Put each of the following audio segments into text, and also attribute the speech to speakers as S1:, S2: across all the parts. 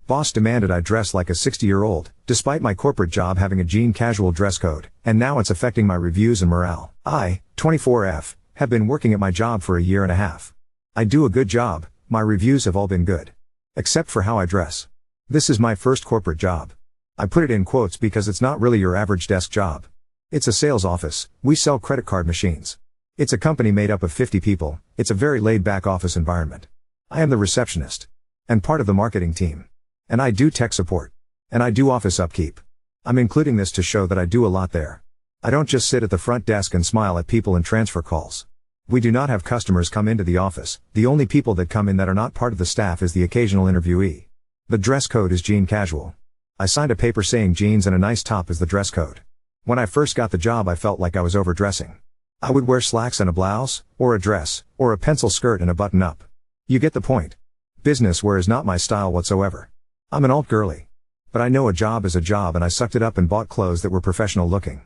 S1: Boss demanded I dress like a 60-year-old, despite my corporate job having a jean casual dress code, and now it's affecting my reviews and morale. I, 24F, have been working at my job for a year and a half. I do a good job, my reviews have all been good. Except for how I dress. This is my first corporate job. I put it in quotes because it's not really your average desk job. It's a sales office, we sell credit card machines. It's a company made up of 50 people, it's a very laid-back office environment. I am the receptionist. And part of the marketing team. And I do tech support. And I do office upkeep. I'm including this to show that I do a lot there. I don't just sit at the front desk and smile at people and transfer calls. We do not have customers come into the office, the only people that come in that are not part of the staff is the occasional interviewee. The dress code is jean casual. I signed a paper saying jeans and a nice top is the dress code. When I first got the job I felt like I was overdressing. I would wear slacks and a blouse, or a dress, or a pencil skirt and a button-up. You get the point. Business wear is not my style whatsoever. I'm an alt girly. But I know a job is a job and I sucked it up and bought clothes that were professional looking.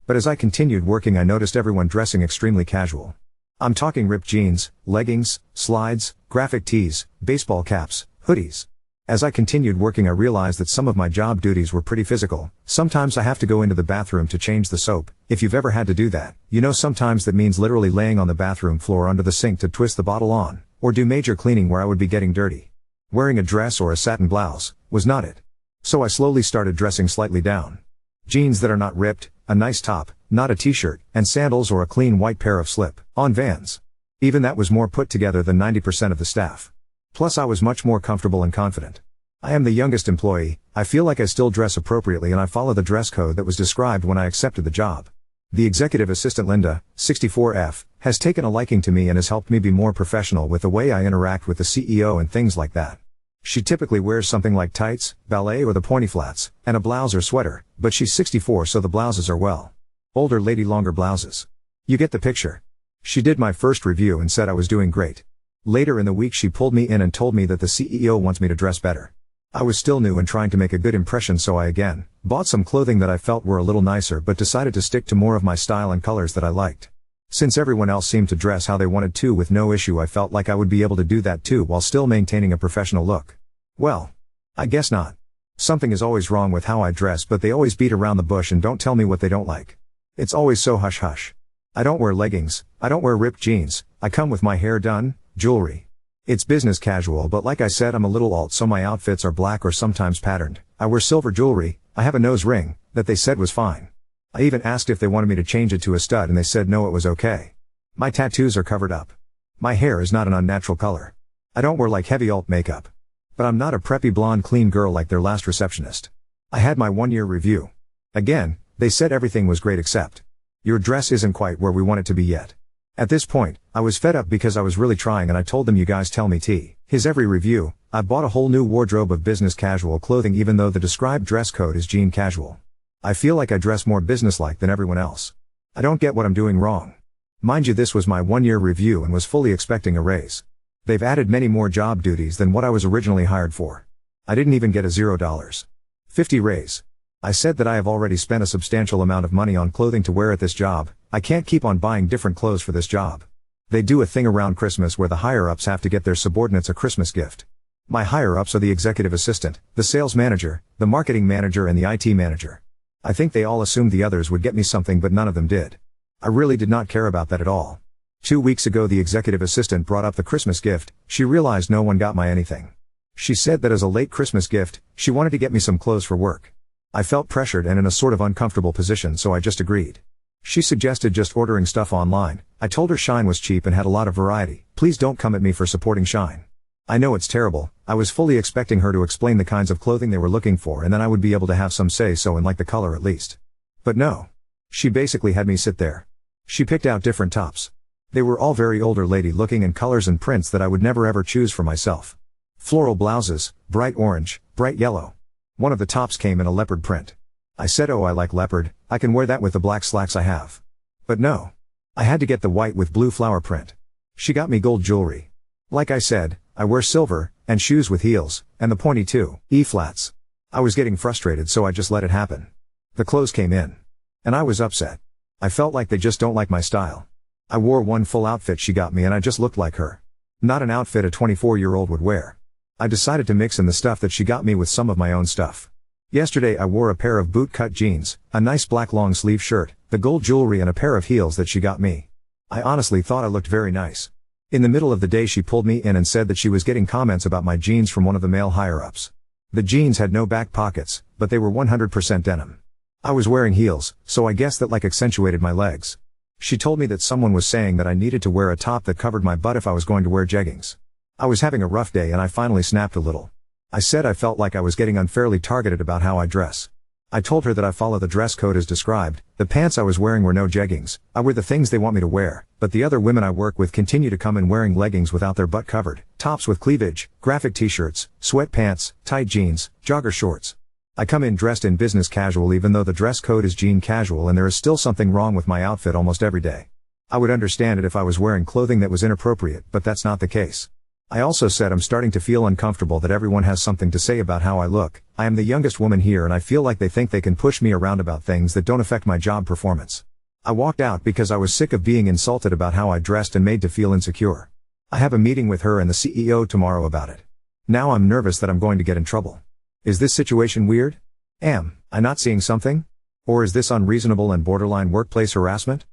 S1: But as I continued working I noticed everyone dressing extremely casual. I'm talking ripped jeans, leggings, slides, graphic tees, baseball caps, hoodies. As I continued working I realized that some of my job duties were pretty physical. Sometimes I have to go into the bathroom to change the soap. If you've ever had to do that, you know sometimes that means literally laying on the bathroom floor under the sink to twist the bottle on, or do major cleaning where I would be getting dirty. Wearing a dress or a satin blouse was not it. So I slowly started dressing slightly down. Jeans that are not ripped, a nice top, not a t-shirt, and sandals or a clean white pair of slip-on Vans. Even that was more put together than 90% of the staff. Plus I was much more comfortable and confident. I am the youngest employee, I feel like I still dress appropriately and I follow the dress code that was described when I accepted the job. The executive assistant Linda, 64F, has taken a liking to me and has helped me be more professional with the way I interact with the CEO and things like that. She typically wears something like tights, ballet or the pointy flats, and a blouse or sweater, but she's 64 so the blouses are well. Older lady longer blouses. You get the picture. She did my first review and said I was doing great. Later in the week she pulled me in and told me that the CEO wants me to dress better. I was still new and trying to make a good impression so I again bought some clothing that I felt were a little nicer but decided to stick to more of my style and colors that I liked. Since everyone else seemed to dress how they wanted to with no issue I felt like I would be able to do that too while still maintaining a professional look. Well, I guess not. Something is always wrong with how I dress but they always beat around the bush and don't tell me what they don't like. It's always so hush hush. I don't wear leggings, I don't wear ripped jeans, I come with my hair done, jewelry. It's business casual but like I said I'm a little alt so my outfits are black or sometimes patterned. I wear silver jewelry, I have a nose ring, that they said was fine. I even asked if they wanted me to change it to a stud and they said no it was okay. My tattoos are covered up. My hair is not an unnatural color. I don't wear like heavy alt makeup. But I'm not a preppy blonde clean girl like their last receptionist. I had my 1-year review. Again, they said everything was great except your dress isn't quite where we want it to be yet. At this point, I was fed up because I was really trying and I told them you guys tell me his every review, I bought a whole new wardrobe of business casual clothing even though the described dress code is jean casual. I feel like I dress more businesslike than everyone else. I don't get what I'm doing wrong. Mind you this was my 1-year review and was fully expecting a raise. They've added many more job duties than what I was originally hired for. I didn't even get a $0.50 raise. I said that I have already spent a substantial amount of money on clothing to wear at this job, I can't keep on buying different clothes for this job. They do a thing around Christmas where the higher-ups have to get their subordinates a Christmas gift. My higher-ups are the executive assistant, the sales manager, the marketing manager and the IT manager. I think they all assumed the others would get me something but none of them did. I really did not care about that at all. 2 weeks ago the executive assistant brought up the Christmas gift, she realized no one got my anything. She said that as a late Christmas gift, she wanted to get me some clothes for work. I felt pressured and in a sort of uncomfortable position so I just agreed. She suggested just ordering stuff online. I told her Shine was cheap and had a lot of variety. Please don't come at me for supporting Shine. I know it's terrible, I was fully expecting her to explain the kinds of clothing they were looking for and then I would be able to have some say so and like the color at least. But no. She basically had me sit there. She picked out different tops. They were all very older lady looking and colors and prints that I would never ever choose for myself. Floral blouses, bright orange, bright yellow. One of the tops came in a leopard print. I said oh I like leopard, I can wear that with the black slacks I have. But no. I had to get the white with blue flower print. She got me gold jewelry. Like I said, I wear silver, and shoes with heels, and the pointy 2E flats. I was getting frustrated so I just let it happen. The clothes came in. And I was upset. I felt like they just don't like my style. I wore one full outfit she got me and I just looked like her. Not an outfit a 24-year-old would wear. I decided to mix in the stuff that she got me with some of my own stuff. Yesterday I wore a pair of bootcut jeans, a nice black long sleeve shirt, the gold jewelry and a pair of heels that she got me. I honestly thought I looked very nice. In the middle of the day she pulled me in and said that she was getting comments about my jeans from one of the male higher-ups. The jeans had no back pockets, but they were 100% denim. I was wearing heels, so I guess that accentuated my legs. She told me that someone was saying that I needed to wear a top that covered my butt if I was going to wear jeggings. I was having a rough day and I finally snapped a little. I said I felt like I was getting unfairly targeted about how I dress. I told her that I follow the dress code as described. The pants I was wearing were no jeggings. I wear the things they want me to wear, but the other women I work with continue to come in wearing leggings without their butt covered, tops with cleavage, graphic t-shirts, sweatpants, tight jeans, jogger shorts. I come in dressed in business casual even though the dress code is jean casual and there is still something wrong with my outfit almost every day. I would understand it if I was wearing clothing that was inappropriate, but that's not the case. I also said I'm starting to feel uncomfortable that everyone has something to say about how I look. I am the youngest woman here and I feel like they think they can push me around about things that don't affect my job performance. I walked out because I was sick of being insulted about how I dressed and made to feel insecure. I have a meeting with her and the CEO tomorrow about it. Now I'm nervous that I'm going to get in trouble. Is this situation weird? Am I not seeing something? Or is this unreasonable and borderline workplace harassment?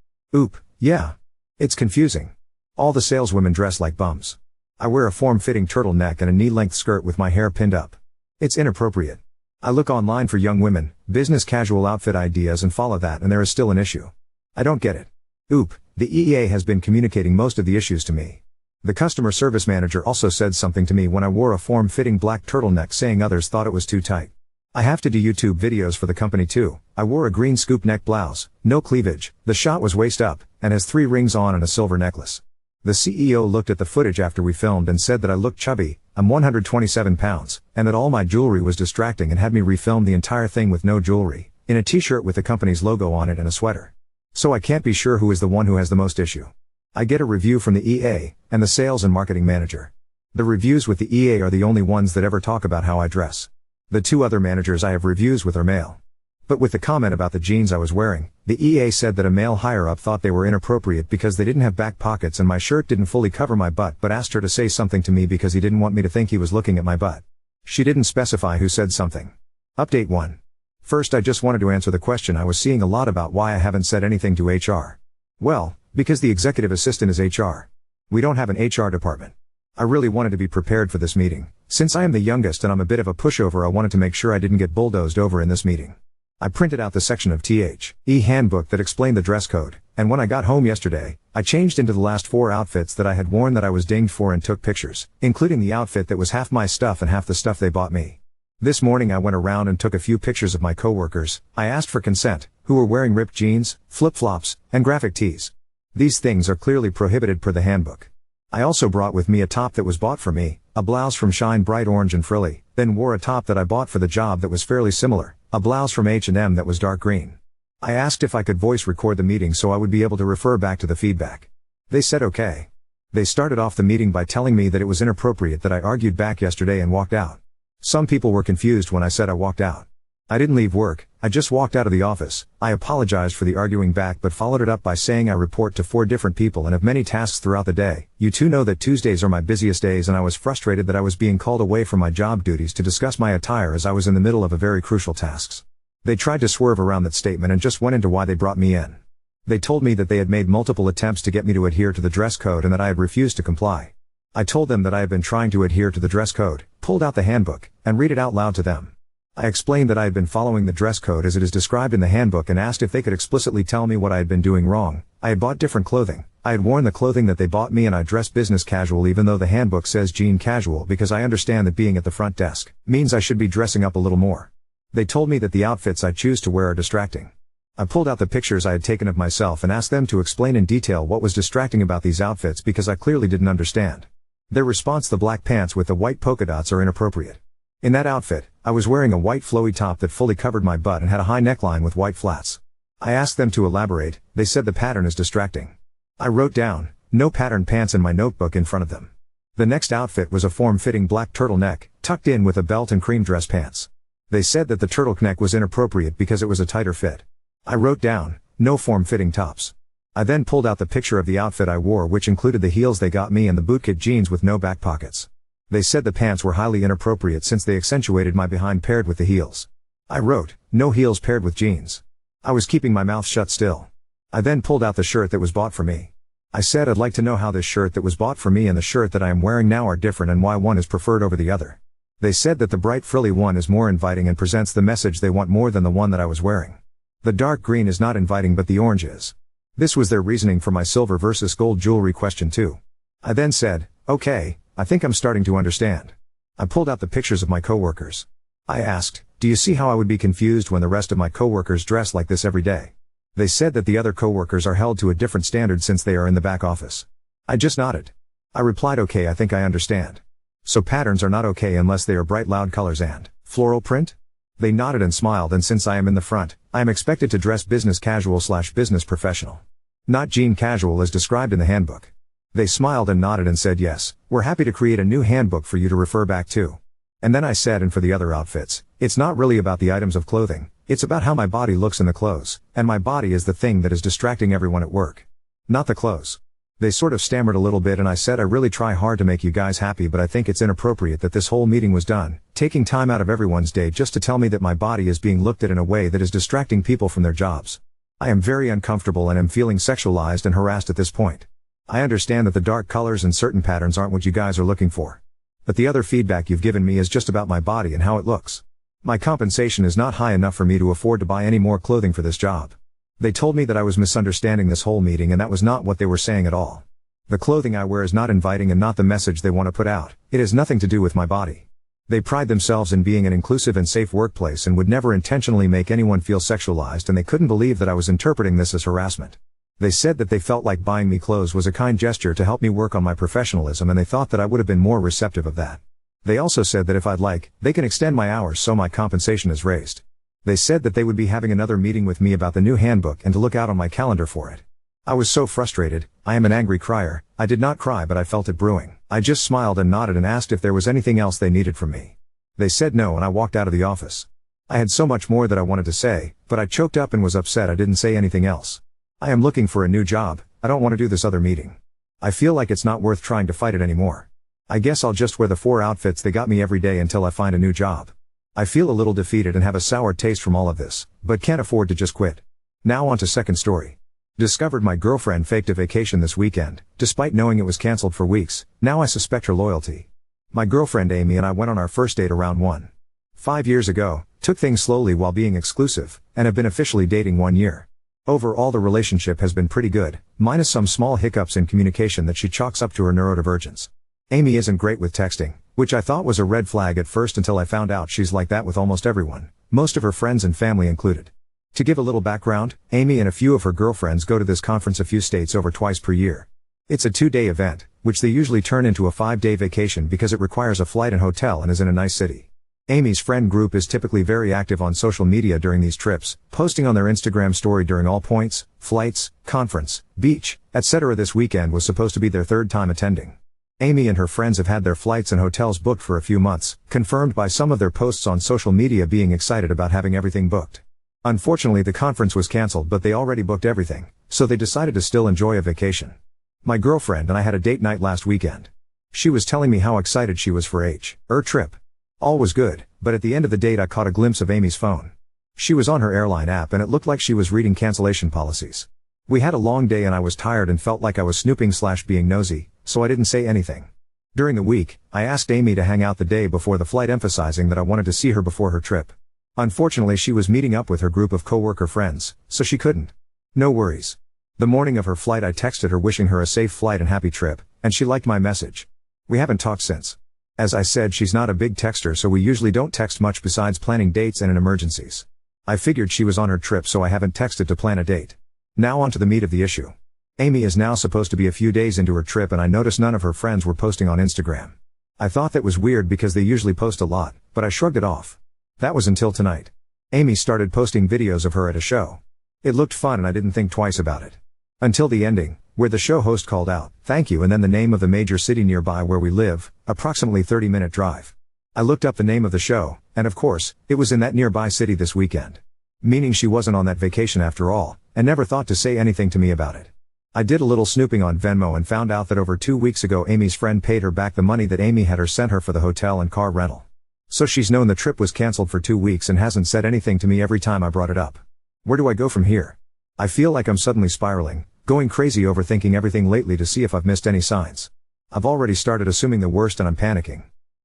S1: Yeah. It's confusing. All the saleswomen dress like bums. I wear a form-fitting turtleneck and a knee-length skirt with my hair pinned up. It's inappropriate. I look online for young women, business casual outfit ideas and follow that and there is still an issue. I don't get it. The EEA has been communicating most of the issues to me. The customer service manager also said something to me when I wore a form-fitting black turtleneck saying others thought it was too tight. I have to do YouTube videos for the company too. I wore a green scoop neck blouse, no cleavage, the shot was waist up, and has 3 rings on and a silver necklace. The CEO looked at the footage after we filmed and said that I looked chubby, I'm 127 pounds, and that all my jewelry was distracting and had me refilm the entire thing with no jewelry, in a t-shirt with the company's logo on it and a sweater. So I can't be sure who is the one who has the most issue. I get a review from the EA, and the sales and marketing manager. The reviews with the EA are the only ones that ever talk about how I dress. The 2 other managers I have reviews with are male. But with the comment about the jeans I was wearing, the EA said that a male higher-up thought they were inappropriate because they didn't have back pockets and my shirt didn't fully cover my butt but asked her to say something to me because he didn't want me to think he was looking at my butt. She didn't specify who said something. Update 1. First I just wanted to answer the question I was seeing a lot about why I haven't said anything to HR. Well, because the executive assistant is HR. We don't have an HR department. I really wanted to be prepared for this meeting. Since I am the youngest and I'm a bit of a pushover, I wanted to make sure I didn't get bulldozed over in this meeting. I printed out the section of THE handbook that explained the dress code, and when I got home yesterday, I changed into the last 4 outfits that I had worn that I was dinged for and took pictures, including the outfit that was half my stuff and half the stuff they bought me. This morning I went around and took a few pictures of my coworkers. I asked for consent, who were wearing ripped jeans, flip-flops, and graphic tees. These things are clearly prohibited per the handbook. I also brought with me a top that was bought for me, a blouse from Shine bright orange and frilly, then wore a top that I bought for the job that was fairly similar, a blouse from H&M that was dark green. I asked if I could voice record the meeting so I would be able to refer back to the feedback. They said okay. They started off the meeting by telling me that it was inappropriate that I argued back yesterday and walked out. Some people were confused when I said I walked out. I didn't leave work, I just walked out of the office. I apologized for the arguing back but followed it up by saying I report to 4 different people and have many tasks throughout the day. You two know that Tuesdays are my busiest days and I was frustrated that I was being called away from my job duties to discuss my attire as I was in the middle of a very crucial tasks. They tried to swerve around that statement and just went into why they brought me in. They told me that they had made multiple attempts to get me to adhere to the dress code and that I had refused to comply. I told them that I had been trying to adhere to the dress code, pulled out the handbook, and read it out loud to them. I explained that I had been following the dress code as it is described in the handbook and asked if they could explicitly tell me what I had been doing wrong. I had bought different clothing. I had worn the clothing that they bought me and I dressed business casual even though the handbook says jean casual because I understand that being at the front desk means I should be dressing up a little more. They told me that the outfits I choose to wear are distracting. I pulled out the pictures I had taken of myself and asked them to explain in detail what was distracting about these outfits because I clearly didn't understand. Their response: the black pants with the white polka dots are inappropriate. In that outfit, I was wearing a white flowy top that fully covered my butt and had a high neckline with white flats. I asked them to elaborate. They said the pattern is distracting. I wrote down, "no pattern pants" in my notebook in front of them. The next outfit was a form-fitting black turtleneck, tucked in with a belt and cream dress pants. They said that the turtleneck was inappropriate because it was a tighter fit. I wrote down, "no form-fitting tops." I then pulled out the picture of the outfit I wore, which included the heels they got me and the bootcut jeans with no back pockets. They said the pants were highly inappropriate since they accentuated my behind paired with the heels. I wrote, no heels paired with jeans. I was keeping my mouth shut still. I then pulled out the shirt that was bought for me. I said I'd like to know how this shirt that was bought for me and the shirt that I am wearing now are different and why one is preferred over the other. They said that the bright frilly one is more inviting and presents the message they want more than the one that I was wearing. The dark green is not inviting but the orange is. This was their reasoning for my silver versus gold jewelry question too. I then said, okay, I think I'm starting to understand. I pulled out the pictures of my coworkers. I asked, do you see how I would be confused when the rest of my coworkers dress like this every day? They said that the other coworkers are held to a different standard since they are in the back office. I just nodded. I replied, okay, I think I understand. So patterns are not okay unless they are bright loud colors and floral print? They nodded and smiled, and since I am in the front, I am expected to dress business casual/business professional. Not jean casual as described in the handbook. They smiled and nodded and said yes, we're happy to create a new handbook for you to refer back to. And then I said, and for the other outfits, it's not really about the items of clothing, it's about how my body looks in the clothes, and my body is the thing that is distracting everyone at work. Not the clothes. They sort of stammered a little bit and I said I really try hard to make you guys happy, but I think it's inappropriate that this whole meeting was done, taking time out of everyone's day just to tell me that my body is being looked at in a way that is distracting people from their jobs. I am very uncomfortable and am feeling sexualized and harassed at this point. I understand that the dark colors and certain patterns aren't what you guys are looking for. But the other feedback you've given me is just about my body and how it looks. My compensation is not high enough for me to afford to buy any more clothing for this job. They told me that I was misunderstanding this whole meeting and that was not what they were saying at all. The clothing I wear is not inviting and not the message they want to put out. It has nothing to do with my body. They pride themselves in being an inclusive and safe workplace and would never intentionally make anyone feel sexualized, and they couldn't believe that I was interpreting this as harassment. They said that they felt like buying me clothes was a kind gesture to help me work on my professionalism, and they thought that I would have been more receptive of that. They also said that if I'd like, they can extend my hours so my compensation is raised. They said that they would be having another meeting with me about the new handbook and to look out on my calendar for it. I was so frustrated. I am an angry crier. I did not cry, but I felt it brewing. I just smiled and nodded and asked if there was anything else they needed from me. They said no and I walked out of the office. I had so much more that I wanted to say, but I choked up and was upset I didn't say anything else. I am looking for a new job. I don't want to do this other meeting. I feel like it's not worth trying to fight it anymore. I guess I'll just wear the 4 outfits they got me every day until I find a new job. I feel a little defeated and have a sour taste from all of this, but can't afford to just quit. Now on to second story. Discovered my girlfriend faked a vacation this weekend, despite knowing it was cancelled for weeks. Now I suspect her loyalty. My girlfriend Amy and I went on our first date around 1.5 years ago, took things slowly while being exclusive, and have been officially dating 1 year. Overall the relationship has been pretty good, minus some small hiccups in communication that she chalks up to her neurodivergence. Amy isn't great with texting, which I thought was a red flag at first until I found out she's like that with almost everyone, most of her friends and family included. To give a little background, Amy and a few of her girlfriends go to this conference a few states over twice per year. It's a 2-day event, which they usually turn into a 5-day vacation because it requires a flight and hotel and is in a nice city. Amy's friend group is typically very active on social media during these trips, posting on their Instagram story during all points, flights, conference, beach, etc. This weekend was supposed to be their 3rd time attending. Amy and her friends have had their flights and hotels booked for a few months, confirmed by some of their posts on social media being excited about having everything booked. Unfortunately the conference was cancelled, but they already booked everything, so they decided to still enjoy a vacation. My girlfriend and I had a date night last weekend. She was telling me how excited she was for her trip. All was good, but at the end of the date I caught a glimpse of Amy's phone. She was on her airline app and it looked like she was reading cancellation policies. We had a long day and I was tired and felt like I was snooping/being nosy, so I didn't say anything. During the week, I asked Amy to hang out the day before the flight, emphasizing that I wanted to see her before her trip. Unfortunately she was meeting up with her group of coworker friends, so she couldn't. No worries. The morning of her flight I texted her wishing her a safe flight and happy trip, and she liked my message. We haven't talked since. As I said, she's not a big texter, so we usually don't text much besides planning dates and in emergencies. I figured she was on her trip, so I haven't texted to plan a date. Now on to the meat of the issue. Amy is now supposed to be a few days into her trip and I noticed none of her friends were posting on Instagram. I thought that was weird because they usually post a lot, but I shrugged it off. That was until tonight. Amy started posting videos of her at a show. It looked fun and I didn't think twice about it. Until the ending, where the show host called out, "Thank you," and then the name of the major city nearby where we live, approximately 30-minute drive. I looked up the name of the show, and of course, it was in that nearby city this weekend. Meaning she wasn't on that vacation after all, and never thought to say anything to me about it. I did a little snooping on Venmo and found out that over 2 weeks ago Amy's friend paid her back the money that Amy had her sent her for the hotel and car rental. So she's known the trip was cancelled for 2 weeks and hasn't said anything to me every time I brought it up. Where do I go from here? I feel like I'm suddenly spiraling, going crazy overthinking everything lately to see if I've missed any signs. I've already started assuming the worst and I'm panicking.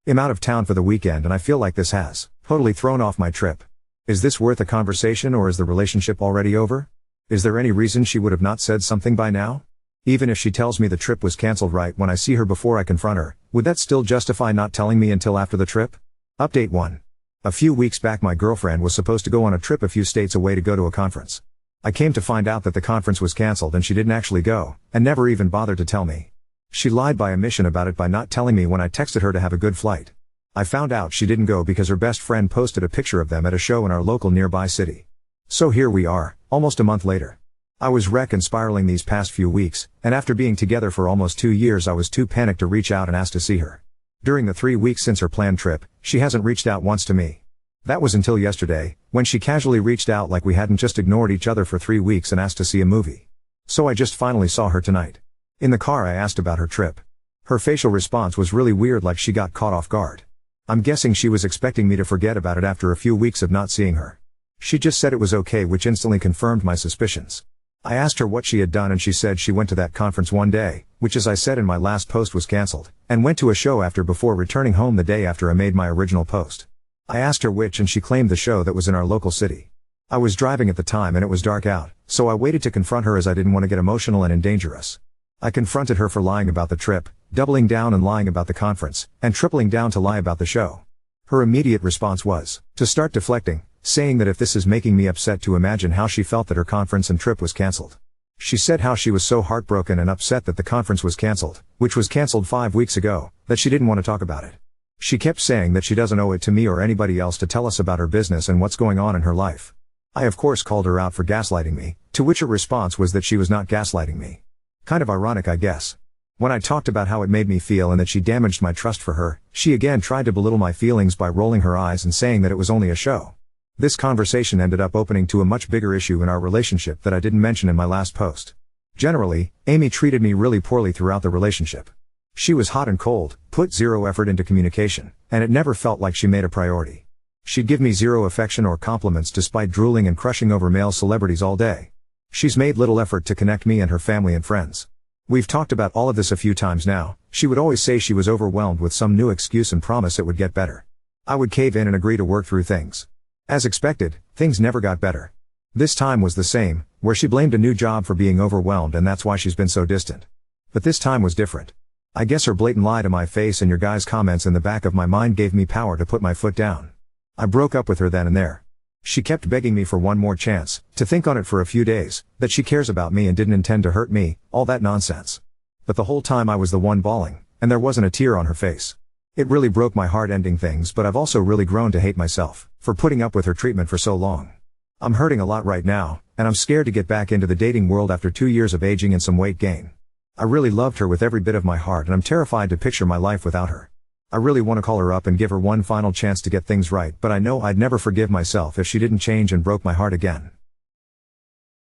S1: I'm out of town for the weekend and I feel like this has totally thrown off my trip. Is this worth a conversation or is the relationship already over? Is there any reason she would have not said something by now? Even if she tells me the trip was cancelled right when I see her before I confront her, would that still justify not telling me until after the trip? Update 1. A few weeks back my girlfriend was supposed to go on a trip a few states away to go to a conference. I came to find out that the conference was cancelled and she didn't actually go, and never even bothered to tell me. She lied by omission about it by not telling me when I texted her to have a good flight. I found out she didn't go because her best friend posted a picture of them at a show in our local nearby city. So here we are, almost a month later. I was wrecked and spiraling these past few weeks, and after being together for almost 2 years I was too panicked to reach out and ask to see her. During the 3 weeks since her planned trip, she hasn't reached out once to me. That was until yesterday, when she casually reached out like we hadn't just ignored each other for 3 weeks and asked to see a movie. So I just finally saw her tonight. In the car I asked about her trip. Her facial response was really weird, like she got caught off guard. I'm guessing she was expecting me to forget about it after a few weeks of not seeing her. She just said it was okay, which instantly confirmed my suspicions. I asked her what she had done and she said she went to that conference one day, which as I said in my last post was cancelled, and went to a show after before returning home the day after I made my original post. I asked her which and she claimed the show that was in our local city. I was driving at the time and it was dark out, so I waited to confront her as I didn't want to get emotional and endanger us. I confronted her for lying about the trip, doubling down and lying about the conference, and tripling down to lie about the show. Her immediate response was to start deflecting, saying that if this is making me upset to imagine how she felt that her conference and trip was cancelled. She said how she was so heartbroken and upset that the conference was cancelled, which was cancelled 5 weeks ago, that she didn't want to talk about it. She kept saying that she doesn't owe it to me or anybody else to tell us about her business and what's going on in her life. I of course called her out for gaslighting me, to which her response was that she was not gaslighting me. Kind of ironic, I guess. When I talked about how it made me feel and that she damaged my trust for her, she again tried to belittle my feelings by rolling her eyes and saying that it was only a show. This conversation ended up opening to a much bigger issue in our relationship that I didn't mention in my last post. Generally, Amy treated me really poorly throughout the relationship. She was hot and cold, put zero effort into communication, and it never felt like she made a priority. She'd give me zero affection or compliments despite drooling and crushing over male celebrities all day. She's made little effort to connect me and her family and friends. We've talked about all of this a few times now. She would always say she was overwhelmed with some new excuse and promise it would get better. I would cave in and agree to work through things. As expected, things never got better. This time was the same, where she blamed a new job for being overwhelmed and that's why she's been so distant. But this time was different. I guess her blatant lie to my face and your guys' comments in the back of my mind gave me power to put my foot down. I broke up with her then and there. She kept begging me for one more chance, to think on it for a few days, that she cares about me and didn't intend to hurt me, all that nonsense. But the whole time I was the one bawling, and there wasn't a tear on her face. It really broke my heart ending things, but I've also really grown to hate myself for putting up with her treatment for so long. I'm hurting a lot right now, and I'm scared to get back into the dating world after 2 years of aging and some weight gain. I really loved her with every bit of my heart and I'm terrified to picture my life without her. I really want to call her up and give her one final chance to get things right, but I know I'd never forgive myself if she didn't change and broke my heart again.